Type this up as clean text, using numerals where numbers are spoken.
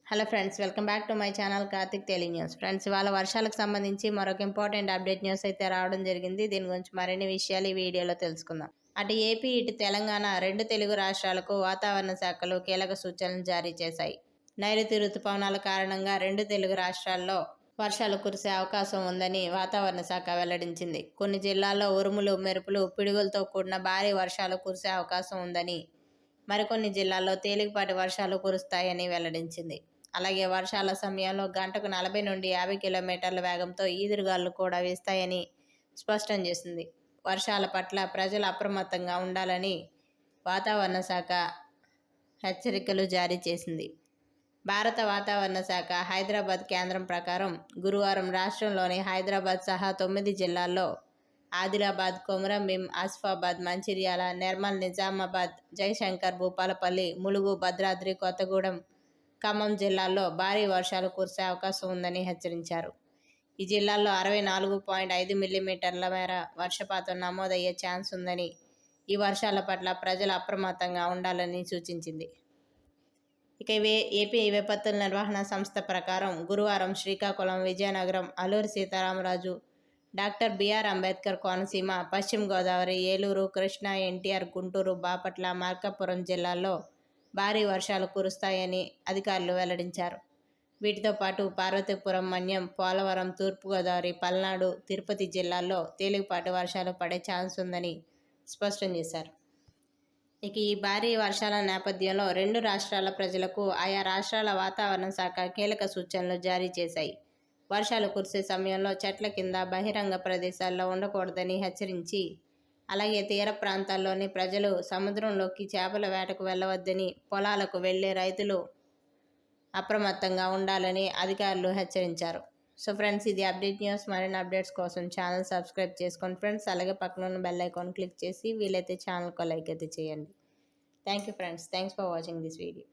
Hello friends, welcome back to my channel Karthik tele news. Friends, ఇవాళ వర్షాలకు సంబంధించి మరొక ఇంపార్టెంట్ అప్డేట్ న్యూస్ అయితే రావడం జరిగింది. దీని గురించి మరిన్ని విషయాలు ఈ వీడియోలో తెలుసుకుందాం. అటు ఏపీ, ఇటు తెలంగాణ రెండు తెలుగు రాష్ట్రాలకు వాతావరణ శాఖలు కీలక సూచనలు జారీ చేశాయి. నైరుతి రుతుపవనాల కారణంగా రెండు తెలుగు రాష్ట్రాల్లో వర్షాలు కురిసే అవకాశం ఉందని వాతావరణ శాఖ వెల్లడించింది. కొన్ని జిల్లాల్లో ఉరుములు, మెరుపులు, పిడుగులతో కూడిన భారీ వర్షాలు కురిసే అవకాశం ఉందని, మరికొన్ని జిల్లాల్లో తేలికపాటి వర్షాలు కురుస్తాయని వెల్లడించింది. అలాగే వర్షాల సమయంలో గంటకు 40 నుండి 50 కిలోమీటర్ల వేగంతో ఈదురుగాలు కూడా వీస్తాయని స్పష్టం చేసింది. వర్షాల పట్ల ప్రజలు అప్రమత్తంగా ఉండాలని వాతావరణ శాఖ హెచ్చరికలు జారీ చేసింది. భారత వాతావరణ శాఖ హైదరాబాద్ కేంద్రం ప్రకారం గురువారం రాష్ట్రంలోని హైదరాబాద్ సహా 9 జిల్లాల్లో ఆదిలాబాద్, కొమరంభీం, ఆసిఫాబాద్, మంచిర్యాల, నిర్మల్, నిజామాబాద్, జయశంకర్, భూపాలపల్లి, ములుగు, భద్రాద్రి కొత్తగూడెం, ఖమ్మం జిల్లాల్లో భారీ వర్షాలు కురిసే అవకాశం ఉందని హెచ్చరించారు. ఈ జిల్లాల్లో 64.5 మిల్లీమీటర్ల మేర వర్షపాతం నమోదయ్యే ఛాన్స్ ఉందని, ఈ వర్షాల పట్ల ప్రజలు అప్రమత్తంగా ఉండాలని సూచించింది. ఇక ఏపీ విపత్తుల నిర్వహణ సంస్థ ప్రకారం గురువారం శ్రీకాకుళం, విజయనగరం, అల్లూరి సీతారామరాజు, డాక్టర్ బిఆర్ అంబేద్కర్ కోనసీమ, పశ్చిమ గోదావరి, ఏలూరు, కృష్ణా, ఎన్టీఆర్, గుంటూరు, బాపట్ల, మార్కాపురం జిల్లాల్లో భారీ వర్షాలు కురుస్తాయని అధికారులు వెల్లడించారు. వీటితో పాటు పార్వతీపురం, మన్యం, పోలవరం, తూర్పుగోదావరి, పల్నాడు, తిరుపతి జిల్లాల్లో తేలికపాటి వర్షాలు పడే ఛాన్స్ ఉందని స్పష్టం చేశారు. ఇక ఈ భారీ వర్షాల నేపథ్యంలో రెండు రాష్ట్రాల ప్రజలకు ఆయా రాష్ట్రాల వాతావరణ శాఖ కీలక సూచనలు జారీ చేశాయి. వర్షాలు కురిసే సమయంలో చెట్ల కింద, బహిరంగ ప్రదేశాల్లో ఉండకూడదని హెచ్చరించి, అలాగే తీర ప్రాంతాల్లోని ప్రజలు సముద్రంలోకి చేపల వేటకు వెళ్ళవద్దని, పొలాలకు వెళ్లే రైతులు అప్రమత్తంగా ఉండాలని అధికారులు హెచ్చరించారు. సో ఫ్రెండ్స్, ఇది అప్డేట్ న్యూస్. మరిన్ని అప్డేట్స్ కోసం ఛానల్ సబ్స్క్రైబ్ చేసుకోండి ఫ్రెండ్స్. అలాగే పక్కన ఉన్న బెల్ ఐకాన్ క్లిక్ చేసి వీలైతే ఛానల్కి లైక్ అయితే చేయండి. Thank you friends. Thanks for watching this video.